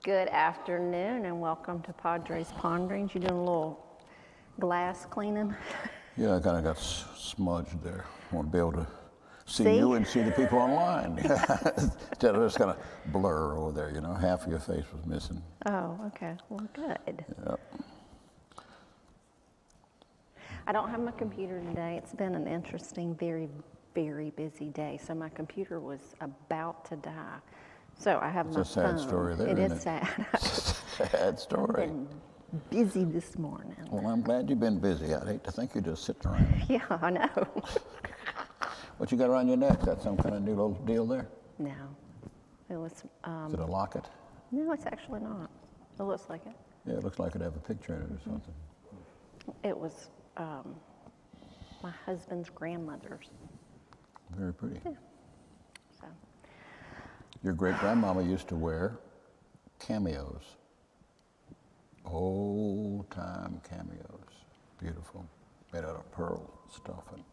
Good afternoon and welcome to Padre's Ponderings. You doing a little glass cleaning? Yeah, I kind of got smudged there. I want to be able to see you and see the people online. Instead of just kind of blur over there, you know, half of your face was missing. Oh, okay. Well, good. Yep. I don't have my computer today. It's been an interesting, very, very busy day. So my computer was about to die. So I have my phone. It's a sad story there, It isn't is sad. Sad story. I've been busy this morning. Well, I'm glad you've been busy. I'd hate to think you're just sitting around. Yeah, I know. What you got around your neck? That some kind of new little deal there? No. It was, Is it a locket? no, it's actually not. It looks like it. Yeah, it looks like it'd have a picture in it or something. It was my husband's grandmother's. Very pretty. Yeah. So. Your great-grandmama used to wear cameos. Old-time cameos. Beautiful. Made out of pearl stuff and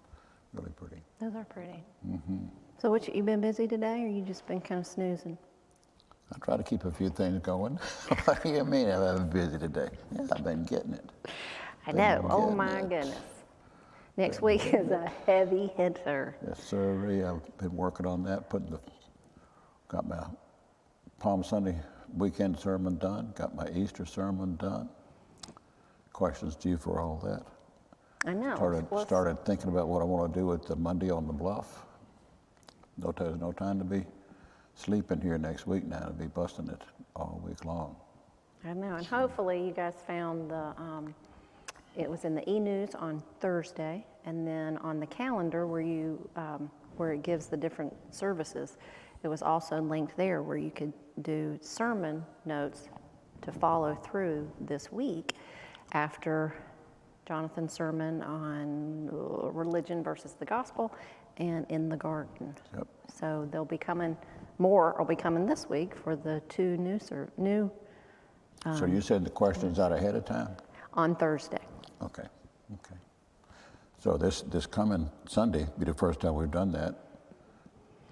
really pretty. Those are pretty. Mm-hmm. So you been busy today or you just been kind of snoozing? I try to keep a few things going. What do you mean I've been busy today? Yeah, I've been getting it. I know. Oh my goodness. Next week is a heavy hitter. Yes, sir. I've been working on that, got my Palm Sunday weekend sermon done, got my Easter sermon done. Questions due for all that. I know. Started thinking about what I want to do with the Monday on the Bluff. There's no time to be sleeping here next week now, to be busting it all week long. I know, and hopefully you guys found it was in the e-news on Thursday, and then on the calendar where it gives the different services, it was also linked there where you could do sermon notes to follow through this week after Jonathan's sermon on religion versus the gospel and in the garden. Yep. So they'll be coming, more will be coming this week for the two new. So you said the questions out ahead of time? On Thursday. Okay. So this coming Sunday be the first time we've done that.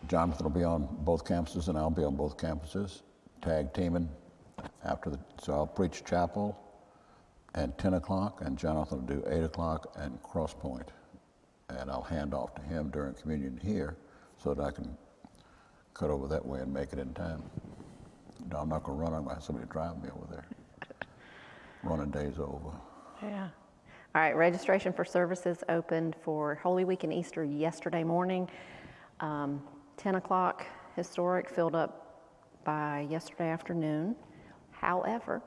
Jonathan will be on both campuses and I'll be on both campuses, tag teaming so I'll preach chapel at 10 o'clock and Jonathan will do 8 o'clock and Cross Point. And I'll hand off to him during communion here so that I can cut over that way and make it in time. No, I'm not going to run. I'm going to have somebody drive me over there. Running day's over. Yeah. All right, registration for services opened for Holy Week and Easter yesterday morning. 10 o'clock historic filled up by yesterday afternoon. However,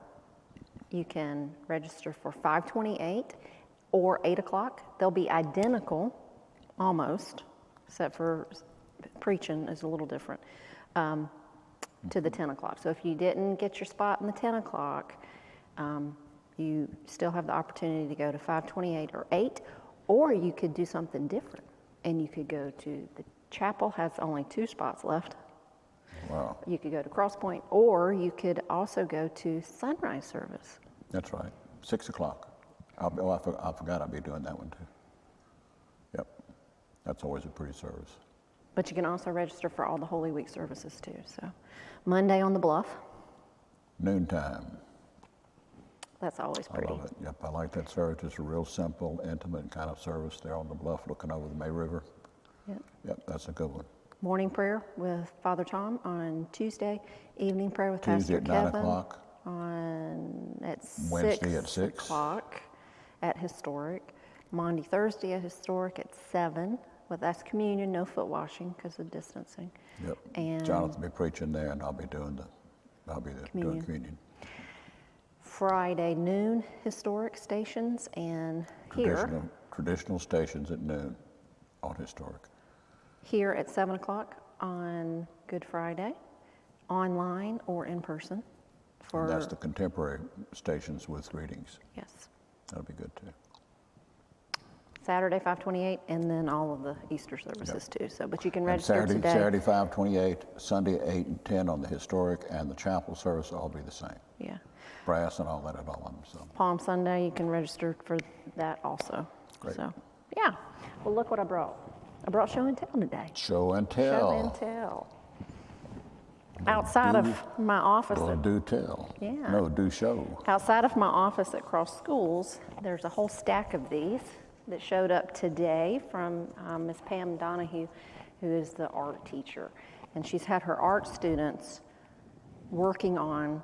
you can register for 5:28 or 8 o'clock. They'll be identical, almost, except for preaching is a little different, to the 10 o'clock. So if you didn't get your spot in the 10 o'clock, you still have the opportunity to go to 5:28 or 8, or you could do something different. And you could go to the chapel, has only 2 spots left. Wow. You could go to Cross Point, or you could also go to sunrise service. That's right. 6 o'clock. I forgot I'll be doing that one too. Yep. That's always a pretty service. But you can also register for all the Holy Week services too. So Monday on the Bluff. Noontime. That's always pretty. I love it. Yep, I like that service. It's a real simple, intimate kind of service there on the bluff looking over the May River. Yep, that's a good one. Morning prayer with Father Tom on Tuesday. Evening prayer with Pastor Tuesday at 9 Kevin. o'clock. Wednesday at 6 o'clock at Historic. Monday, Thursday at Historic at 7. Well, that's communion, no foot washing because of distancing. Yep. And Jonathan will be preaching there, and I'll be doing communion. Friday noon, Historic stations, and Traditional stations at noon on Historic. Here at 7 o'clock on Good Friday, online or in person. And that's the contemporary stations with readings. Yes. That'll be good too. Saturday 5:28, and then all of the Easter services too. So, but you can register today. Saturday 5:28, Sunday 8 and 10 on the Historic, and the chapel service will all be the same. Yeah. Brass and all that at all of them. So. Palm Sunday, you can register for that also. Great. So, yeah. Well, look what I brought. I brought show and tell today. Show and tell. Show and tell. Outside do, of my office, well, do tell. Yeah. No, do show. outside of my office at Cross Schools, there's a whole stack of these that showed up today from Miss Pam Donahue, who is the art teacher. And she's had her art students working on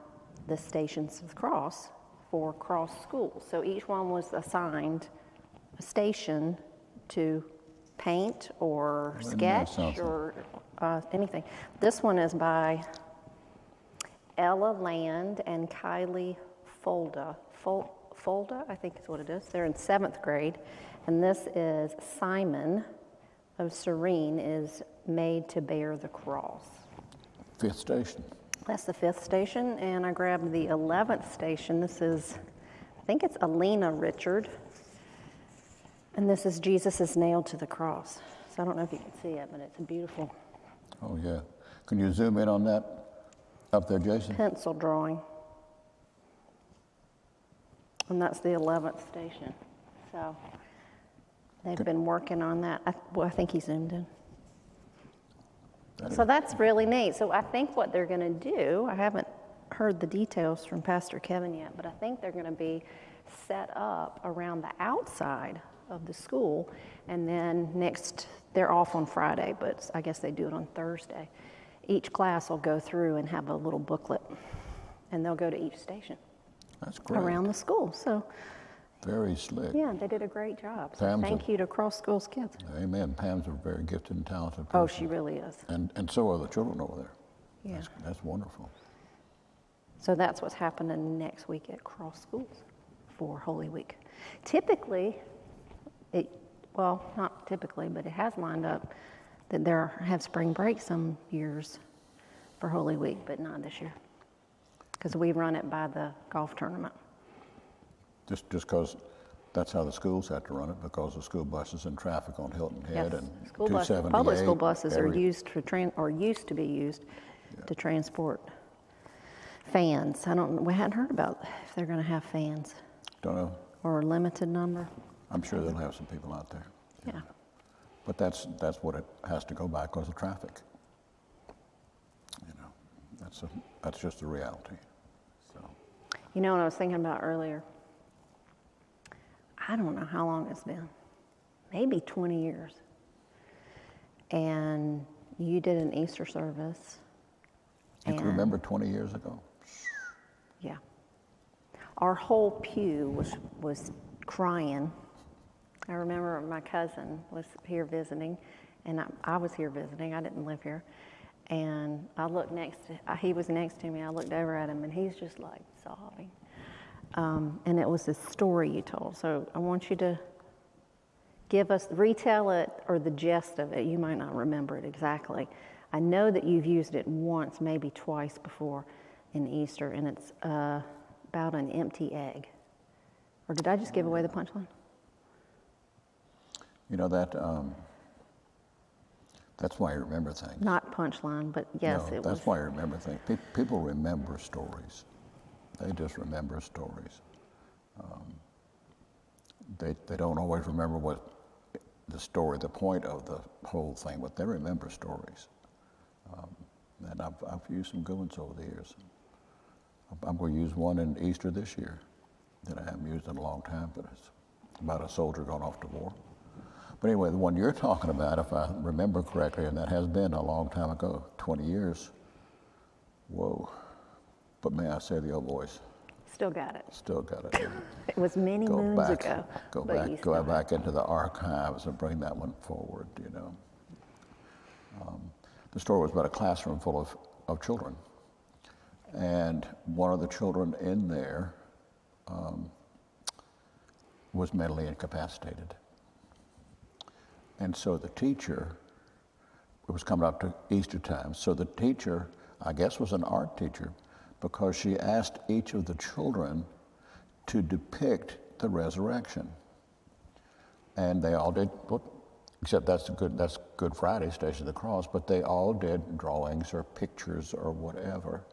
the Stations of the Cross for Cross Schools. So each one was assigned a station to paint or sketch or anything. This one is by Ella Land and Kylie Folda. Folda, I think is what it is. They're in 7th grade. And this is Simon of Serene is Made to Bear the Cross. 5th station. That's the 5th station, and I grabbed the 11th station. This is, I think it's Alina Richard, and this is Jesus is Nailed to the Cross. So I don't know if you can see it, but it's beautiful. Oh, yeah. Can you zoom in on that up there, Jason? Pencil drawing. And that's the 11th station. So they've been working on that. I think he zoomed in. So that's really neat. So I think what they're going to do, I haven't heard the details from Pastor Kevin yet, but I think they're going to be set up around the outside of the school. And then they're off on Friday, but I guess they do it on Thursday. Each class will go through and have a little booklet, and they'll go to each station. That's great. Around the school. So very slick. yeah, they did a great job. So Pam's thank you to Cross Schools kids. Amen. Pam's a very gifted and talented person. Oh, she really is. And so are the children over there. Yeah. That's wonderful. So that's what's happening next week at Cross Schools for Holy Week. Typically, not typically, but it has lined up that have spring break some years for Holy Week, but not this year because we run it by the golf tournament. Just because that's how the schools have to run it, because the school buses and traffic on Hilton Head Yes, and school buses, 278. public school buses are used used to be used to transport fans. We hadn't heard about if they're going to have fans. Don't know. Or a limited number. I'm sure they'll have some people out there. Yeah. But that's what it has to go by because of traffic. You know, that's just the reality. So. You know what I was thinking about earlier? I don't know how long it's been. Maybe 20 years. And you did an Easter service. You can remember 20 years ago? Yeah. Our whole pew was crying. I remember my cousin was here visiting, and I was here visiting. I didn't live here. And I looked he was next to me. I looked over at him, and he's just like sobbing. And it was this story you told. So I want you to retell it, or the gist of it. You might not remember it exactly. I know that you've used it once, maybe twice before in Easter, and it's about an empty egg. Or did I just give away the punchline? You know, that's why I remember things. Not punchline, but yes, no, it was. That's why I remember things. People remember stories. They just remember stories. They don't always remember what the point of the whole thing, but they remember stories. And I've used some good ones over the years. I'm going to use one in Easter this year that I haven't used in a long time, but it's about a soldier going off to war. But anyway, the one you're talking about, if I remember correctly, and that has been a long time ago, 20 years, whoa. But may I say the old voice? Still got it. Still got it. It was many moons ago. Go back into the archives and bring that one forward, you know. The story was about a classroom full of children. And one of the children in there was mentally incapacitated. And so the teacher, it was coming up to Easter time, so the teacher, I guess, was an art teacher, because she asked each of the children to depict the resurrection. And they all did, except that's Good Friday, Station of the Cross, but they all did drawings or pictures or whatever.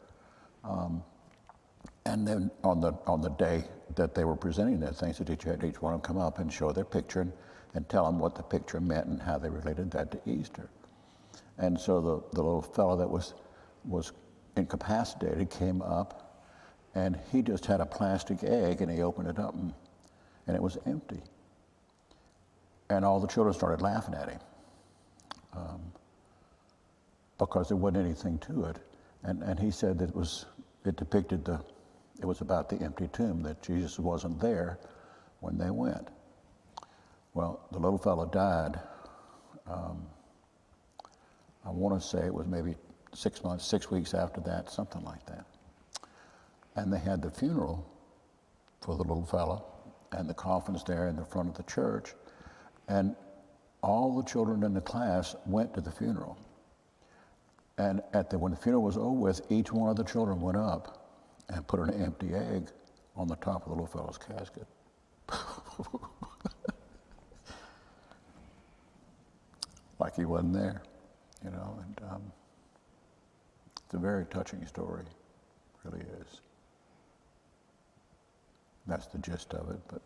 And then on the day that they were presenting their things, the teacher had each one of them come up and show their picture and tell them what the picture meant and how they related that to Easter. And so the little fellow that was incapacitated, came up, and he just had a plastic egg, and he opened it up, and it was empty. And all the children started laughing at him because there wasn't anything to it. And he said that it depicted it was about the empty tomb, that Jesus wasn't there when they went. Well, the little fellow died. I want to say it was maybe 6 weeks after that, something like that. And they had the funeral for the little fellow, and the coffin's there in the front of the church. And all the children in the class went to the funeral. And when the funeral was over with, each one of the children went up and put an empty egg on the top of the little fellow's casket. Like he wasn't there, and it's a very touching story, really is. That's the gist of it, but,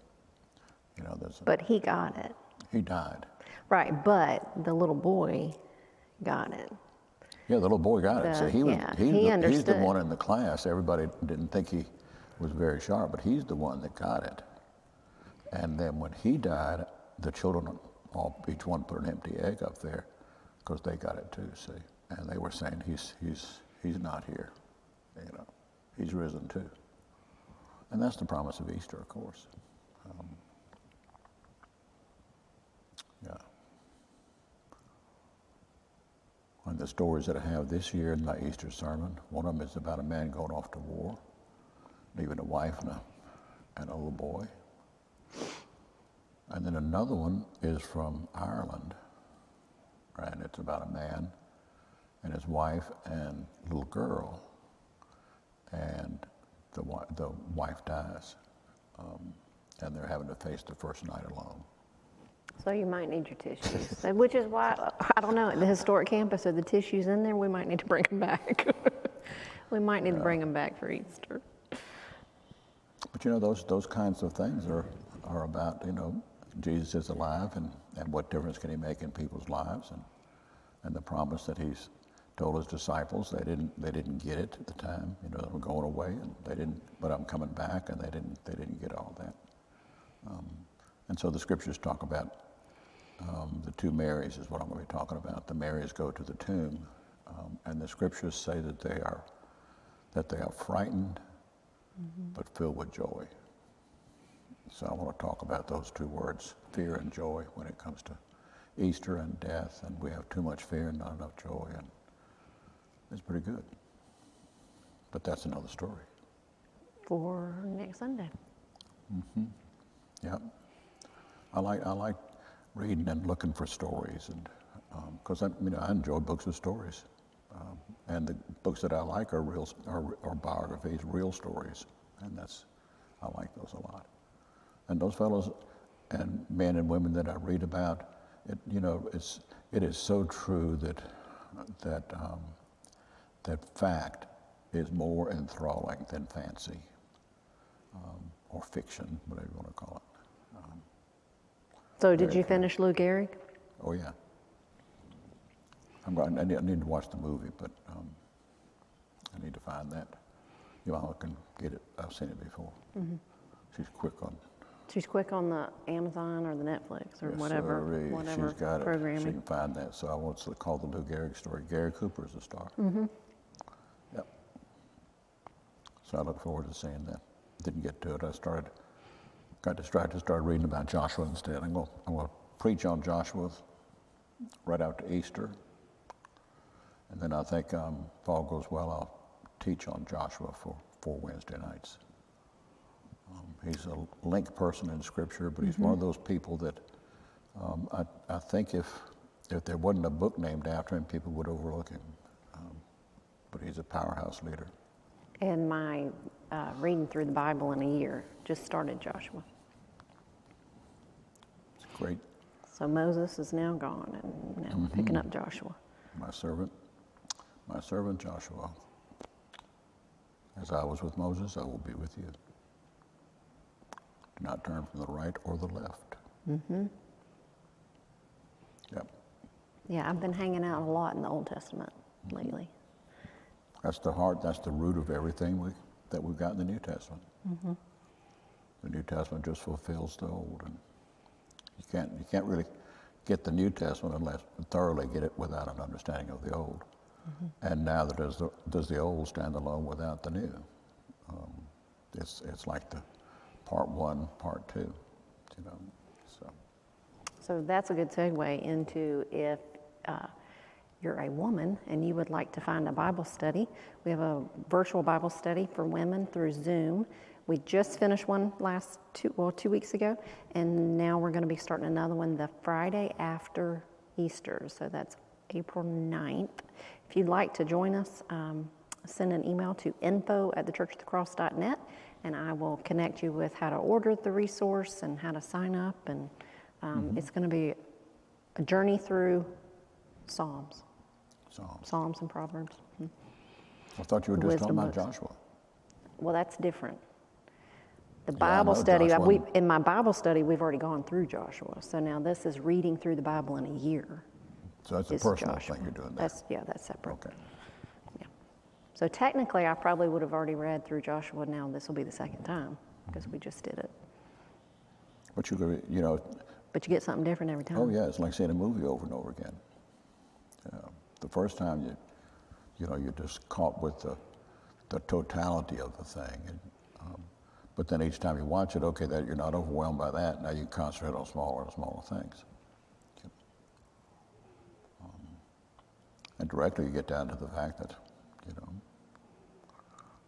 But he got it. He died. Right, but the little boy got it. Yeah, the little boy got it. So he's the understood. one in the class. Everybody didn't think he was very sharp, but he's the one that got it. And then when he died, the children each one put an empty egg up there because they got it too, see. And they were saying he's not here, he's risen too. And that's the promise of Easter, of course. Yeah. And the stories that I have this year in my Easter sermon, one of them is about a man going off to war, leaving a wife and a little boy. And then another one is from Ireland, and it's about a man and his wife and little girl, and the wife dies, and they're having to face the first night alone. So you might need your tissues, which is why, I don't know, at the historic campus, are the tissues in there? We might need to bring them back. We might need to bring them back for Easter. But those kinds of things are about, Jesus is alive, and what difference can he make in people's lives, and the promise that he's told his disciples. They didn't get it at the time, they were going away, and they didn't, but I'm coming back, and they didn't get all that. And so the scriptures talk about the two Marys is what I'm going to be talking about. The Marys go to the tomb, and the scriptures say that they are frightened, but filled with joy. So I want to talk about those two words, fear and joy, when it comes to Easter and death. And we have too much fear and not enough joy, and it's pretty good. But that's another story. For next Sunday. Yeah. I like reading and looking for stories, and because I enjoy books with stories, and the books that I like are biographies, real stories, and I like those a lot. And those fellows and men and women that I read about, it is so true that fact is more enthralling than fancy or fiction, whatever you want to call it. So did you finish Lou Gehrig? Oh yeah. I need to watch the movie, but I need to find that. I can get it. I've seen it before. Mm-hmm. She's quick on the Amazon or the Netflix or whatever she's got programming. She can find that. So I want to call the Lou Gehrig story. Gary Cooper is the star. Mm-hmm. Yep. So I look forward to seeing that. Didn't get to it. Got distracted, started reading about Joshua instead. I'm going to preach on Joshua right after Easter. And then I think if all goes well, I'll teach on Joshua for 4 Wednesday nights. He's a linked person in Scripture, but he's one of those people that I think if there wasn't a book named after him, people would overlook him. But he's a powerhouse leader. And my reading through the Bible in a year just started Joshua. It's great. So Moses is now gone, and now we're picking up Joshua. My servant Joshua. As I was with Moses, I will be with you. Do not turn from the right or the left. Mm-hmm. Yep. Yeah, I've been hanging out a lot in the Old Testament lately. That's the heart, that's the root of everything that we've got in the New Testament. Mm-hmm. The New Testament just fulfills the Old. And you can't really get the New Testament unless you thoroughly get it without an understanding of the Old. Mm-hmm. And now does the Old stand alone without the New? It's like the part one, part two, you know. So that's a good segue into if you're a woman and you would like to find a Bible study. We have a virtual Bible study for women through Zoom. We just finished one 2 weeks ago, and now we're going to be starting another one the Friday after Easter. So that's April 9th. If you'd like to join us, send an email to info@thechurchofthecross.net, and I will connect you with how to order the resource and how to sign up. And it's going to be a journey through Psalms and Proverbs. I thought you were just talking about Joshua. Well, that's different. The Yeah, Bible study, Joshua. in my Bible study, we've already gone through Joshua. So now this is reading through the Bible in a year. So that's a personal thing you're doing there. That's separate. Okay. Yeah. So technically, I probably would have already read through Joshua. Now this will be the second time because we just did it. But you could, you know. But you get something different every time. Oh yeah, it's like seeing a movie over and over again. The first time you're just caught with the totality of the thing, and, but then each time you watch it, okay, that you're not overwhelmed by that. Now you concentrate on smaller and smaller things. And directly you get down to the fact that, you know,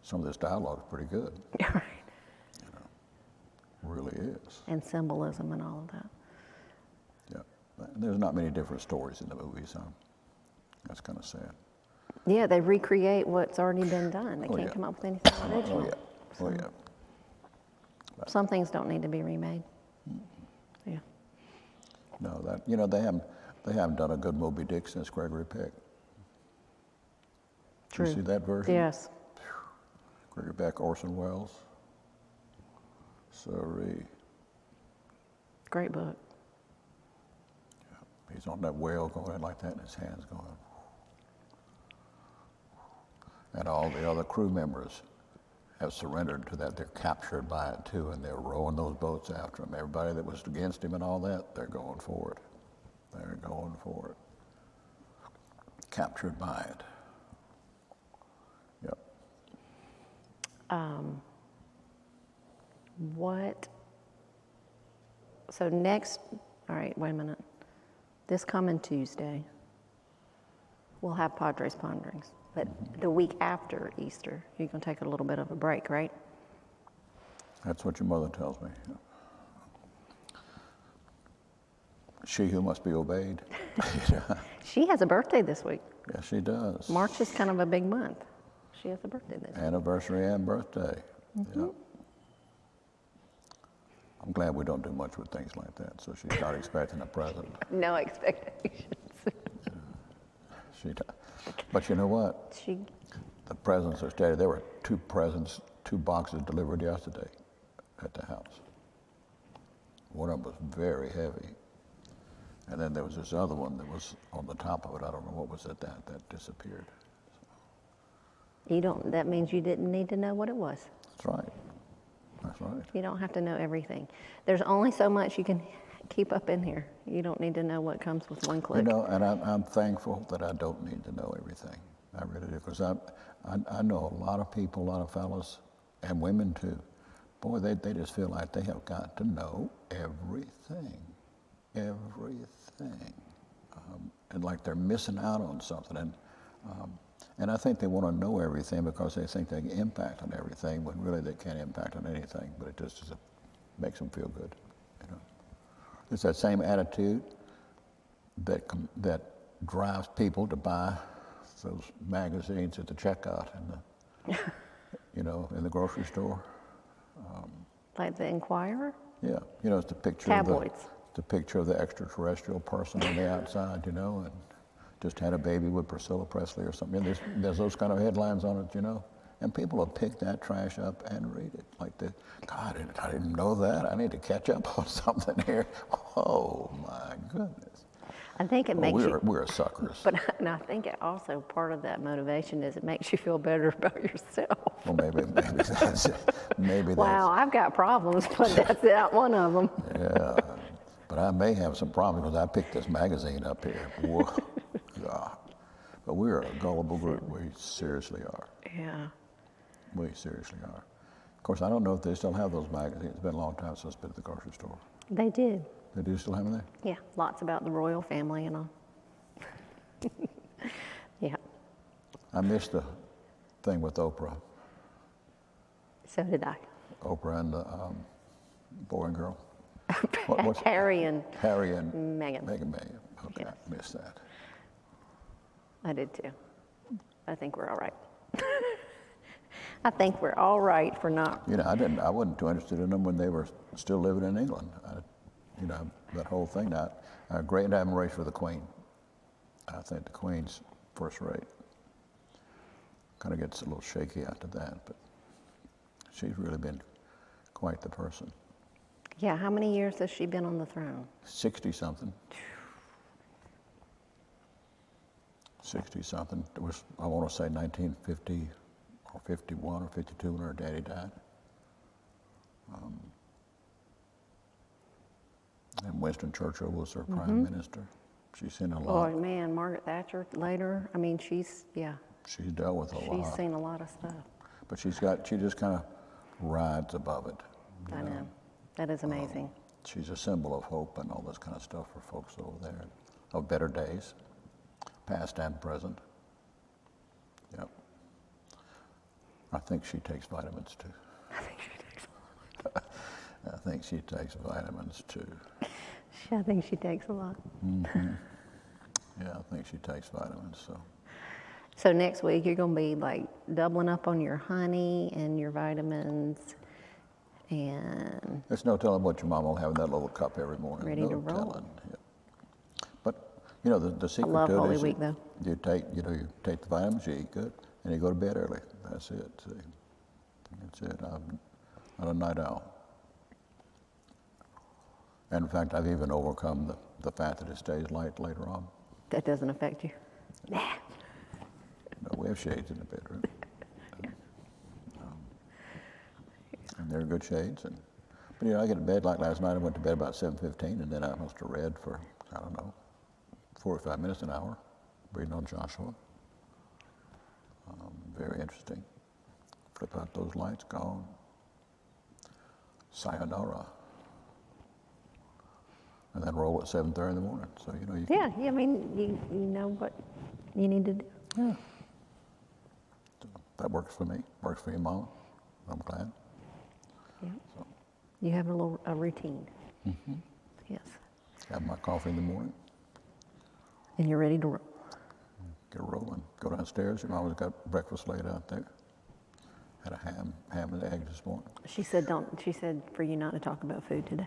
some of this dialogue is pretty good. Right. You know, really is. And symbolism and all of that. Yeah. There's not many different stories in the movies, so that's kind of sad. Yeah, they recreate what's already been done. They can't come up with anything original. Oh yeah. Oh yeah. Some things don't need to be remade. Yeah. No, they haven't done a good Moby Dick since Gregory Peck. True. Did you see that version? Yes. Gregory Peck, Orson Welles. Sorry. Great book. Yeah. He's on that whale going like that, and his hands going. And all the other crew members have surrendered to that. They're captured by it too, and they're rowing those boats after him. Everybody that was against him and all that, they're going for it. They're going for it. Captured by it. Yep. So next, all right, wait a minute. This coming Tuesday, we'll have Padre's Ponderings. But the week after Easter, you're going to take a little bit of a break, right? That's what your mother tells me. She who must be obeyed. She has a birthday this week. Yes, she does. March is kind of a big month. She has a birthday this week. Anniversary and birthday. Mm-hmm. Yep. I'm glad we don't do much with things like that, so she's not expecting a present. No expectations. She does. But you know what? The presents are steady. There were two boxes delivered yesterday at the house. One of them was very heavy. And then there was this other one that was on the top of it. I don't know what was at that disappeared. That means you didn't need to know what it was. That's right. That's right. You don't have to know everything. There's only so much you can keep up in here. You don't need to know what comes with one click. You know, and I'm thankful that I don't need to know everything. I really do, because I know a lot of people, a lot of fellas, and women too. Boy, they just feel like they have got to know everything. Everything. And like they're missing out on something. And I think they want to know everything because they think they can impact on everything, when really they can't impact on anything, but it just makes them feel good. You know? It's that same attitude that drives people to buy those magazines at the checkout in the grocery store. Like the Inquirer? Yeah, it's the picture Tabloids. the picture of the extraterrestrial person on the outside, and just had a baby with Priscilla Presley or something. There's those kind of headlines on it, and people will pick that trash up and read it. Like, God, I didn't know that. I need to catch up on something here. Oh my goodness. I think it makes we're suckers. but and I think it also part of that motivation is it makes you feel better about yourself. Well, maybe that's it. Maybe Wow, I've got problems, but that's not one of them. Yeah, but I may have some problems because I picked this magazine up here. Whoa, God. But we're a gullible group. We seriously are. Yeah. We seriously are. Of course, I don't know if they still have those magazines. It's been a long time since I've been at the grocery store. They did. They do still have them there? Yeah, lots about the royal family and all. Yeah. I missed the thing with Oprah. So did I. Oprah and the boy and girl. What's Harry and Meghan. Meghan. Okay, Yes. I missed that. I did too. I think we're all right. I think we're all right for not. You know, I wasn't too interested in them when they were still living in England. You know, that whole thing. I have great admiration for the Queen. I think the Queen's first rate. Kind of gets a little shaky after that, but she's really been quite the person. Yeah, how many years has she been on the throne? 60-something. 60-something. It was, I want to say 1950 or 51 or 52 when her daddy died. And Winston Churchill was her prime minister. She's seen a lot. Oh man, Margaret Thatcher later. I mean, she's She's dealt with a lot. She's seen a lot of stuff. But she just kind of rides above it. I know. That is amazing. She's a symbol of hope and all this kind of stuff for folks over there. Of better days, past and present. Yep. I think she takes vitamins too. I think she takes a lot. I think she takes vitamins too. I think she takes a lot. Mm-hmm. Yeah, I think she takes vitamins. So next week you're going to be like doubling up on your honey and your vitamins, and there's no telling what your mom will have in that little cup every morning. Ready no to roll. telling. Yeah. But you know the secret love to it Holy is Week, though. you take the vitamins, you eat good, and you go to bed early. That's it. See, that's it. I'm not a night owl. And in fact, I've even overcome the fact that it stays light later on. that doesn't affect you. Nah. No, we have shades in the bedroom. And they're good shades. But you know, I get to bed like last night. I went to bed about 7:15, and then I must have read for, I don't know, 45 minutes, an hour, reading on Joshua. Very interesting. Flip out those lights, gone. Sayonara. And then roll at 7:30 in the morning. So, you know, you can, Yeah, I mean, you know what you need to do. yeah. So that works for me. Works for you, Mama. I'm glad. Yeah. So, You have a routine. mm-hmm. Yes. Have my coffee in the morning. And you're ready to roll. Get rolling. Go downstairs. Your mama's got breakfast laid out there. Had a ham and eggs this morning. She said for you not to talk about food today.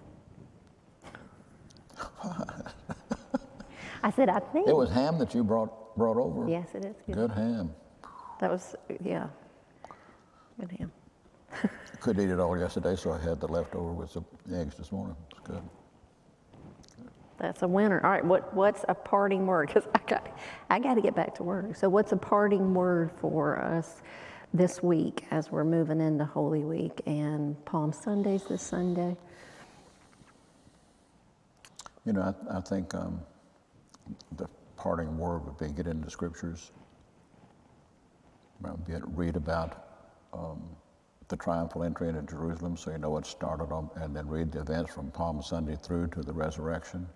I said, I think. It was ham that you brought over. Yes, it is. Good ham. That was, yeah. Good ham. Couldn't eat it all yesterday, so I had the leftover with some eggs this morning. It's good. That's a winner. All right, what's a parting word? Because I got to get back to work. So what's a parting word for us this week as we're moving into Holy Week and Palm Sunday's this Sunday? You know, I think the parting word would be get into scriptures. Read about the triumphal entry into Jerusalem, so you know what started on, and then read the events from Palm Sunday through to the resurrection,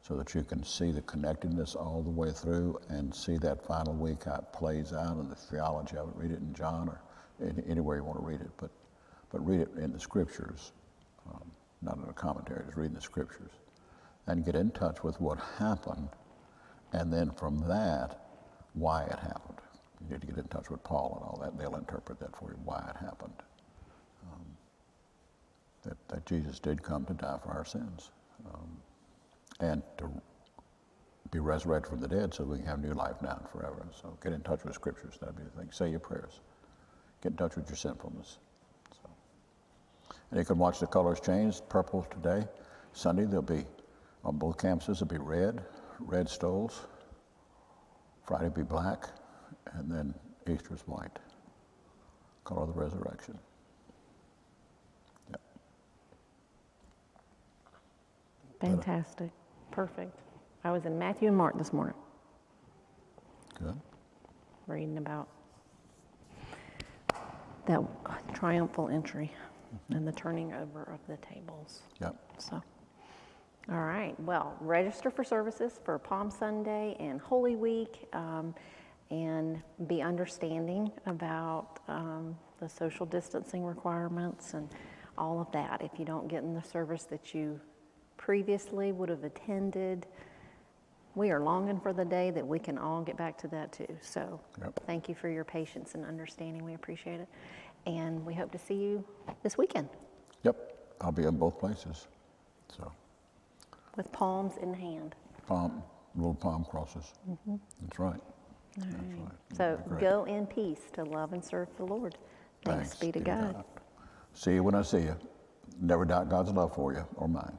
so that you can see the connectedness all the way through and see that final week how it plays out and the theology of it. Read it in John or anywhere you want to read it, but read it in the scriptures, not in a commentary, just reading the scriptures, and get in touch with what happened, and then from that, why it happened. You need to get in touch with Paul and all that, and they'll interpret that for you, why it happened. That Jesus did come to die for our sins, and to be resurrected from the dead so we can have new life now and forever. So get in touch with scriptures, that'd be the thing. Say your prayers. Get in touch with your sinfulness. So. And you can watch the colors change. Purple today. Sunday, they'll be, on both campuses, it'll be red, red stoles. Friday be black, and then Easter's white. Color of the resurrection. Yep. Fantastic. Perfect. I was in Matthew and Mark this morning Good. reading about that triumphal entry and the turning over of the tables. Yep. So, all right. Well, register for services for Palm Sunday and Holy Week, and be understanding about the social distancing requirements and all of that. If you don't get in the service that you previously would have attended, we are longing for the day that we can all get back to that too. So Thank you for your patience and understanding. We appreciate it. And we hope to see you this weekend. Yep. I'll be in both places. So. With palms in hand. Little palm crosses. Mm-hmm. That's right. All right. So go in peace to love and serve the Lord. Thanks be to God. See you when I see you. Never doubt God's love for you or mine.